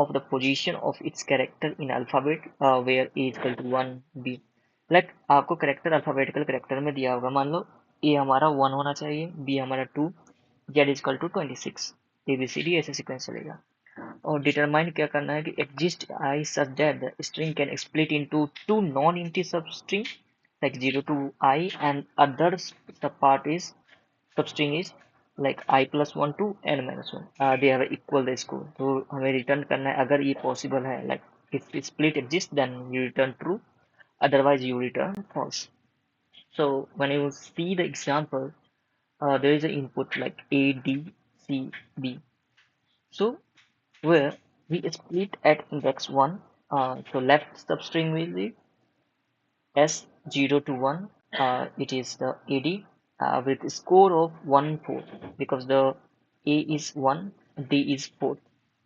of the position of its character in alphabet where a is equal to 1 b like आपको character alphabetical character में दिया होगा, मान लो ए हमारा 1 होना चाहिए, बी हमारा 2, Z is equal to 26, A B C D ऐसे सीक्वेंस चलेगा। और डिटरमाइन क्या करना है कि exist I such that the string can split into two non empty substring like 0 to I and other sub part is substring is like I plus 1 to n minus 1, they have equal the score। तो हमें return करना है अगर ये possible है, like if split exists then you return true, otherwise you return false। So when you see the example, there is an input like a d c b, so where we split at index 1, so left substring will be S0 to 1, it is the AD with a score of 1 4 because the A is 1, D is 4.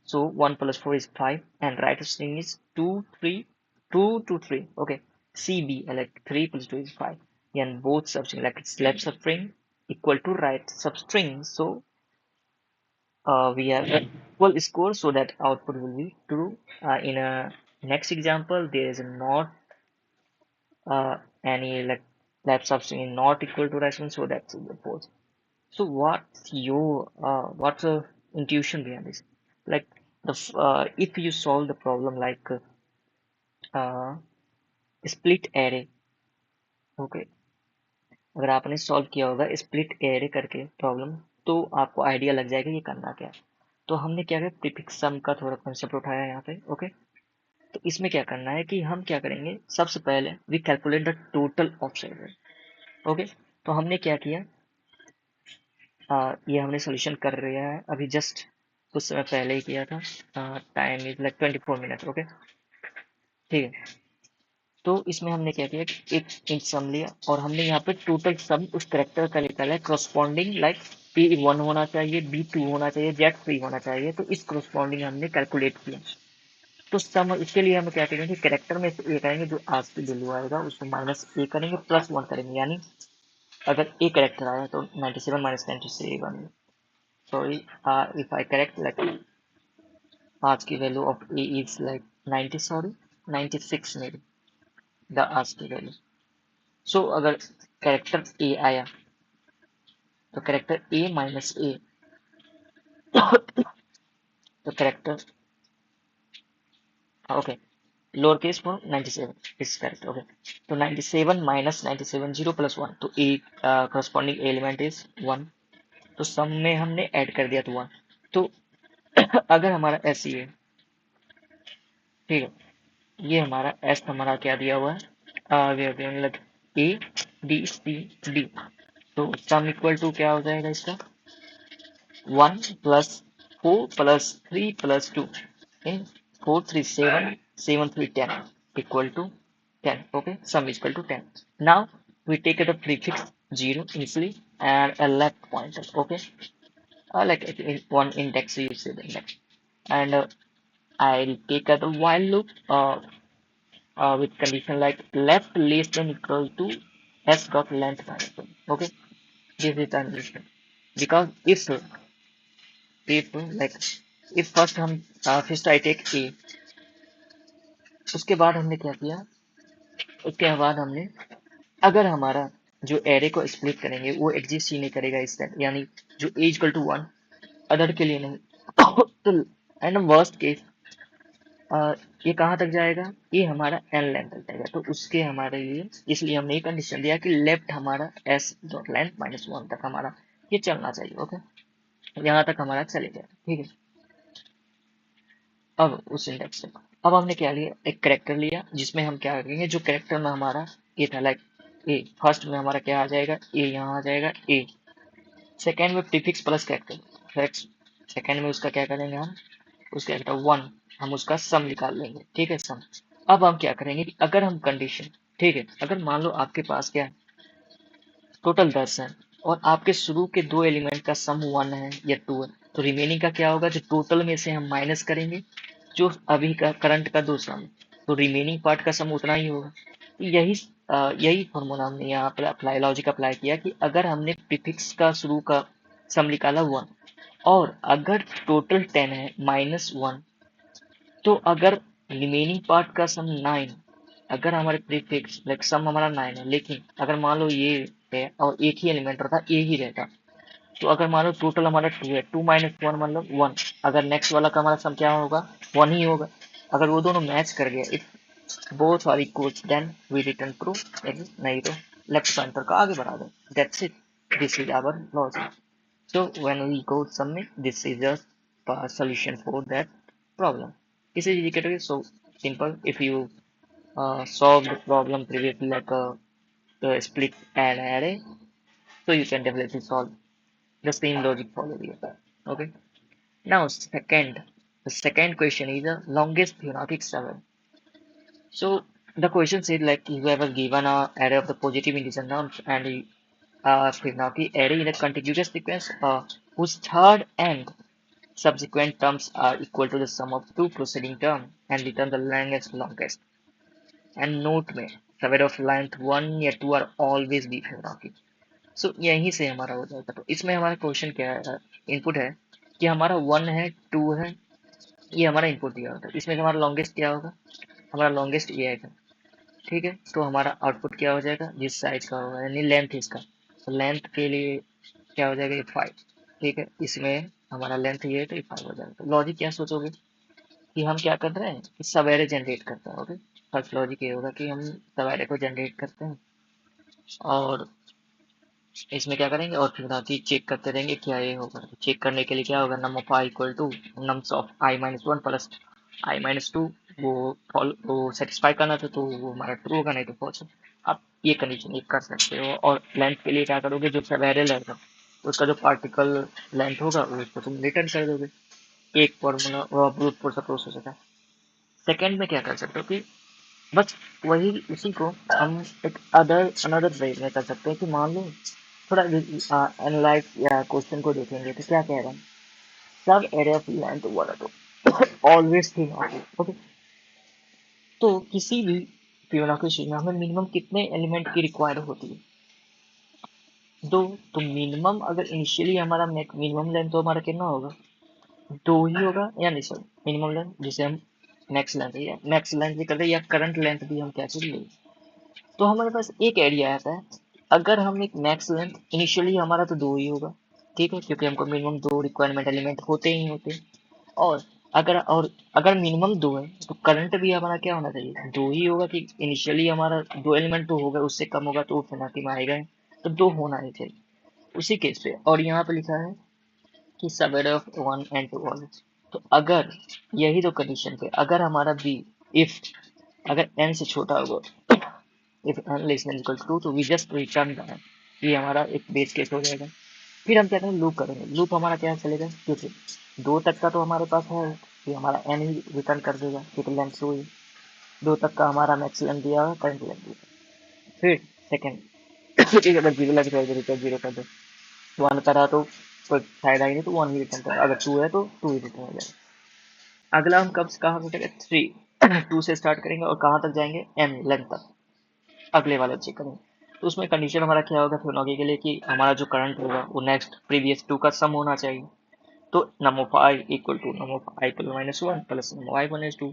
So 1 plus 4 is 5 and right string is 2 3 2 to 3. Okay, CB like 3 plus 2 is 5 and both substring like it's left substring equal to right substring. So we have equal score so that output will be true. In a next example, there is not any like left substring not equal to right one, so that's the false. So what's the intuition behind this? Like if you solve the problem like uh, split array, okay, अगर आपने solve किया होगा split array करके problem, तो आपको idea लग जाएगा ये करना क्या है। तो हमने क्या किया, प्रीफिक्स सम का थोड़ा कंसेप्ट उठाया यहाँ पे। ओके, तो इसमें क्या करना है कि हम क्या करेंगे, सबसे पहले we calculate the total of side. Okay, तो हमने क्या किया, ये हमने सोल्यूशन कर लिया है अभी जस्ट कुछ समय पहले ही किया था। Time is like 24 minute. Okay, ठीक है। तो इसमें हमने क्या किया कि एक इंच सम लिया और हमने यहाँ पे टोटल सम उस करेक्टर का निकाला है करस्पॉन्डिंग, लाइक पी 1 होना चाहिए, बी 2 होना चाहिए, जेड 3 होना चाहिए। तो इस करस्पॉन्डिंग हमने कैलकुलेट किया। तो सम इसके लिए हम क्या करेंगे, करेक्टर में से ए करेंगे, जो आज की वैल्यू आएगा उसको माइनस ए करेंगे, प्लस 1 करेंगे, यानी अगर ए करेक्टर आया तो 97 minus 97 sorry, if I correct like आज की value of A is like 90, sorry 96 maybe the आज की वैल्यू। सो अगर कैरेक्टर ए आया तो कैरेक्टर ए माइनस ए, तो character okay lower case for 97 is correct. Okay, तो 97 माइनस 97 0 प्लस 1, तो ए करस्पॉन्डिंग एलिमेंट इज 1। तो सम में हमने ऐड कर दिया तो 1। तो अगर हमारा एस ये ठीक है, ये हमारा एस हमारा क्या दिया हुआ है, like A D C D, तो सम इक्वल टू क्या हो जाएगा इसका, 1 plus 4 plus 3 plus 2, 4 3 7 7 3 10 equal to 10। Okay, sum is equal to 10। Now we take the prefix 0 initially and a left pointer। Okay, like in one index you say the index, and I'll take the while loop with condition like left less than equal to s dot length minus 1। Okay, this is the condition because if like if first हम first I take a, उसके बाद हमने क्या किया, उसके बाद हमने अगर हमारा जो एरे को स्प्लिट करेंगे वो एग्जिस्ट ही नहीं करेगा इस टाइम, यानी जो ए इक्वल टू 1 अदर के लिए नहीं तो एंड वर्स्ट केस ये कहाँ तक जाएगा, ये हमारा एन लेंथ तक जाएगा। तो उसके हमारे लिए इसलिए हमने ये कंडीशन दिया कि लेफ्ट हमारा एस डॉट लेंथ माइनस 1 तक हमारा ये चलना चाहिए। ओके, यहाँ तक हमारा चलेगा, ठीक है। अब उस इंडेक्स से अब हमने क्या लिया, एक करेक्टर लिया जिसमें हम क्या करेंगे, जो करेक्टर में हमारा ये था लाइक ए, फर्स्ट में हमारा क्या आ जाएगा, ए यहाँ आ जाएगा ए, सेकेंड में प्रीफिक्स प्लस करेक्टर, सेकेंड में उसका क्या करेंगे हम, उसका क्या 1, हम उसका सम निकाल लेंगे, ठीक है सम। अब हम क्या करेंगे कि अगर हम कंडीशन, ठीक है, अगर मान लो आपके पास क्या है, टोटल 10 है और आपके शुरू के दो एलिमेंट का सम 1 है या 2 है, तो रिमेनिंग का क्या होगा, जो टोटल में से हम माइनस करेंगे जो अभी का करंट का दो सम, तो रिमेनिंग पार्ट का सम उतना ही होगा। तो यही फॉर्मूला हमने यहाँ पर अप्लाई लॉजिक अप्लाई किया कि अगर हमने प्रीफिक्स का शुरू का सम निकाला 1 और अगर टोटल 10 है माइनस 1, तो अगर रिमेनिंग पार्ट का सम 9, अगर हमारे प्रीफिक्स लाइक सम हमारा 9 है, लेकिन अगर मान लो ये है और एक ही एलिमेंट रहता, ए ही रहता, तो अगर मान लो टोटल हमारा 2 है, 2 माइनस 1 मतलब 1, अगर नेक्स्ट वाला का हमारा सम क्या होगा, 1 ही होगा। अगर वो दोनों मैच कर गया, if both are equal, then we return true, नहीं तो लेफ्ट पॉइंटर का आगे बढ़ा दो, that's it, this is our logic. So when we go submit, this is just a solution for that problem. This is indicator is so simple. If you solve the problem previously like a split and array, so you can definitely solve the same logic followed here. Okay. Now the second question is the longest Fibonacci 7. So the question said like you have a given a array of the positive integer terms and Fibonacci array in a contiguous sequence whose third and subsequent terms are equal to the sum of two preceding terms and return the longest. And note में square of length 1 या 2 are always be Fibonacci. So यहीं से हमारा हो जाएगा। तो इसमें हमारा क्वेश्चन क्या है, इनपुट है कि हमारा 1 है 2 है, ये हमारा इनपुट दिया होता है। इसमें हमारा लॉन्गेस्ट क्या होगा, हमारा लॉन्गेस्ट ये आएगा। ठीक है, तो हमारा आउटपुट क्या हो जाएगा, जिस साइज का होगा यानी लेंथ इसका, तो लेंथ के लिए क्या हो जाएगा, ये 5। ठीक है, इसमें हमारा लेंथ ये है तो ये 5 हो जाएगा। तो लॉजिक क्या सोचोगे कि हम क्या कर रहे हैं कि सवेरे जनरेट करते हैं। ओके, फर्स्ट लॉजिक ये होगा कि हम सवेरे को जनरेट करते हैं और इसमें क्या करेंगे और फिर बाकी चेक करते रहेंगे क्या ये होगा। तो चेक करने के लिए क्या होगा, num of i equal to nums of i minus 1 plus i minus 2, वो सेटिस्फाई करना था तो वो हमारा ट्रू होगा, नहीं तो फॉल्स। आप ये कंडीशन एक कर सकते हो। और लेंथ के लिए क्या करोगे, जो सवेरे लेंथ उसका जो पार्टिकल लेंथ होगा वो उसको तुम रिटर्न कर दोगे। एक फॉर्मूला ब्रूट फोर्स का प्रोसेस होता है। सेकेंड में क्या कर सकते हो कि बस वही उसी को हम एक अनदर वे में कर सकते हैं कि मान लो थोड़ा एनालाइज या क्वेश्चन को देखेंगे तो क्या कह रहा है, सब एरिया ऑफ लेंथ वाला तो ऑलवेज थिंग ओके। तो किसी भी फिबोनाची में हमें मिनिमम कितने एलिमेंट की रिक्वायर्ड होती है, दो। तो मिनिमम अगर इनिशियली हमारा मिनिमम लेंथ तो हमारा कितना होगा, दो ही होगा, या नहीं सर, मिनिमम लेंथ जिसे हम मैक्स लेंथ या मैक्स लेंथ भी करते हैं या करंट लेंथ भी हम क्या चीज, तो हमारे पास एक आइडिया आता है। अगर हम एक मैक्स लेंथ इनिशियली हमारा तो दो ही होगा, ठीक है, क्योंकि हमको मिनिमम दो रिक्वायरमेंट एलिमेंट होते ही होते। और अगर मिनिमम दो है तो करंट भी हमारा क्या होना चाहिए, दो ही होगा, कि इनिशियली हमारा दो एलिमेंट तो होगा, उससे कम होगा तो फिनाटी में आएगा ही, तो दो होना ही चाहिए उसी केस पे। और यहाँ पे लिखा है कि सब ऑफ 1 एंड 2 ऑल। तो अगर यही तो कंडीशन पे अगर हमारा बी, इफ अगर n से छोटा होगा, if n less than equal to, तो वी जस्ट रिटर्न दैट, ये हमारा एक बेस केस हो जाएगा। फिर हम क्या करेंगे, लूप करेंगे। लूप हमारा क्या चलेगा, क्योंकि दो तक का तो हमारे पास है, ये हमारा n ही रिटर्न कर देगा, क्योंकि लेंथ शो है। दो तक का हमारा मैक्स लेंथ दिया हुआ, करंट लेंथ दिया। फिर सेकंड ठीक है, अगर जीरो लग जाएगा रिटर्न जीरो कर दो, वन करा तो कोई फायदा ही नहीं, तो वन ही रिटर्न कर, अगर टू है तो टू ही रिटर्न हो जाएगा। अगला हम कब कहाँ से करेंगे, थ्री टू से स्टार्ट करेंगे और कहाँ तक जाएंगे, n लेंथ तक, अगले वाले चेक करेंगे। तो उसमें कंडीशन हमारा क्या होगा फिबोनाची के लिए कि हमारा जो करंट होगा वो नेक्स्ट प्रीवियस टू का सम होना चाहिए। तो num of i equal to num of i equal minus 1 plus num of i minus 2,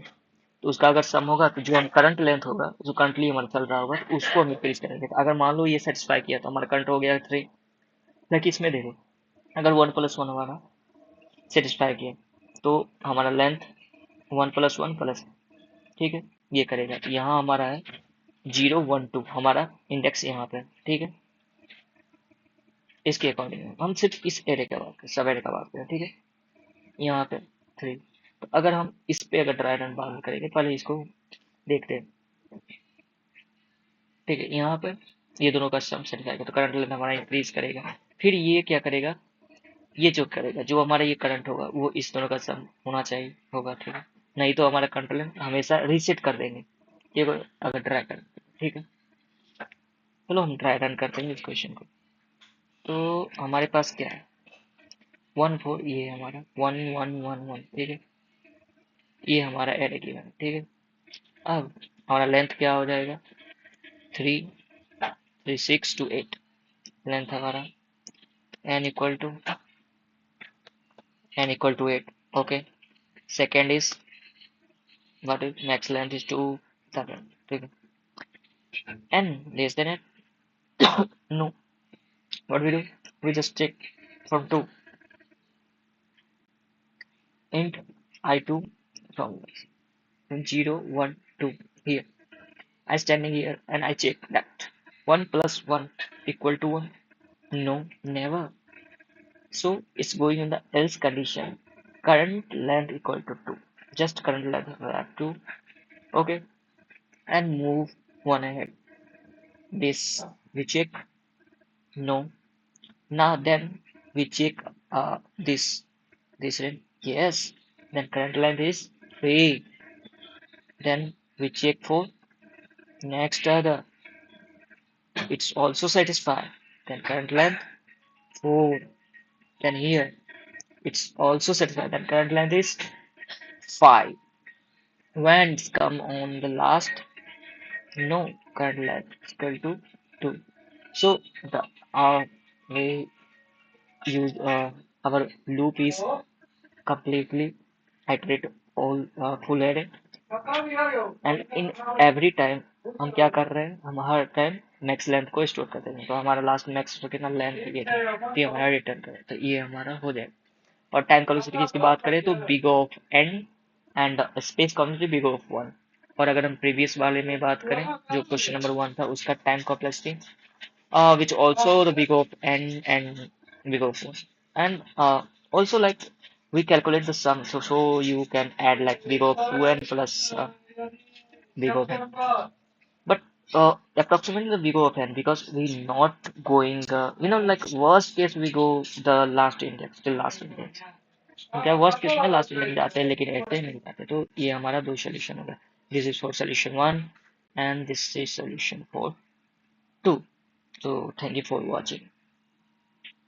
तो उसका अगर सम होगा तो जो हम करंट लेंथ होगा जो करंटली हमारा चल रहा होगा तो उसको हम इंक्रीज करेंगे। तो अगर मान लो ये सेटिस्फाई किया तो हमारा करंट हो गया 3। लेकिन इसमें देखो, अगर 1 प्लस 1 हमारा सेटिस्फाई किया तो हमारा लेंथ 1 प्लस 1 प्लस, ठीक है, ये करेगा। तो यहाँ हमारा है 0 1 2, हमारा इंडेक्स यहाँ पे, ठीक है। इसके अकॉर्डिंग हम सिर्फ इस एरे का बात करें, सब एरे का बात करें, ठीक है। यहाँ पे 3, तो अगर हम इस पे अगर ड्राई रन बात करेंगे, पहले इसको देखते हैं, ठीक है। यहाँ पे ये दोनों का सम सेट जाएगा तो करंट लेंथ हमारा इंक्रीज करेगा। फिर ये क्या करेगा, ये जो करेगा, जो हमारा ये करंट होगा वो इस दोनों का सम होना चाहिए होगा, ठीक है। नहीं तो हमारा करंट लेंथ हमेशा रीसेट कर देंगे, ये अगर ड्राई कर, ठीक है। चलो हम ड्राई रन करते हैं इस क्वेश्चन को। तो हमारे पास क्या है, 1 4, ये हमारा 1 1 1 1, ठीक है, ये हमारा एरे गिवन है, ठीक है। अब हमारा लेंथ क्या हो जाएगा, 3 3 6 to 8 लेंथ हमारा, n equal to 8, okay. Second is what if max length is 2, ठीक है, n less than it? No, what we do, we just check from 2 int I2 from 0 1 2 here. I standing here and I check that 1 plus 1 equal to 1. No, never. So it's going in the else condition. Current length equal to 2. Just current length of that 2. Okay. And move one ahead. This we check. No. Now then we check this. This ring. Yes. Then current length is 3. Then we check for next other. It's also satisfied. Then current length 4. Then here it's also satisfied. Then current length is 5. When it's come on the last, no, current length is equal to 2. So the we use our loop is completely iterate all full array, and in every time हम क्या कर रहे हैं, हम हर time max length को store कर देंगे, तो हमारा लास्ट मैक्स कितना लेंथ ये था, तो ये हमारा रिटर्न करें, तो ये हमारा हो जाएगा। और टाइम कॉम्प्लेक्सिटी की बात करें तो big of N and space complexity big of 1। और अगर हम प्रीवियस वाले में बात करें जो क्वेश्चन नंबर 1 था उसका time complexity which also the big of n and big of 1, and also like we calculate the sum, so you can add like big of 2n plus big of n, but approximately the big of n, because we not going like worst case we go the last index till last index, क्या worst case में last में जाते हैं लेकिन ऐसे नहीं जाते, तो ये हमारा दो सोल्यूशन होगा। This is for solution 1 and this is solution for 2। So thank you for watching।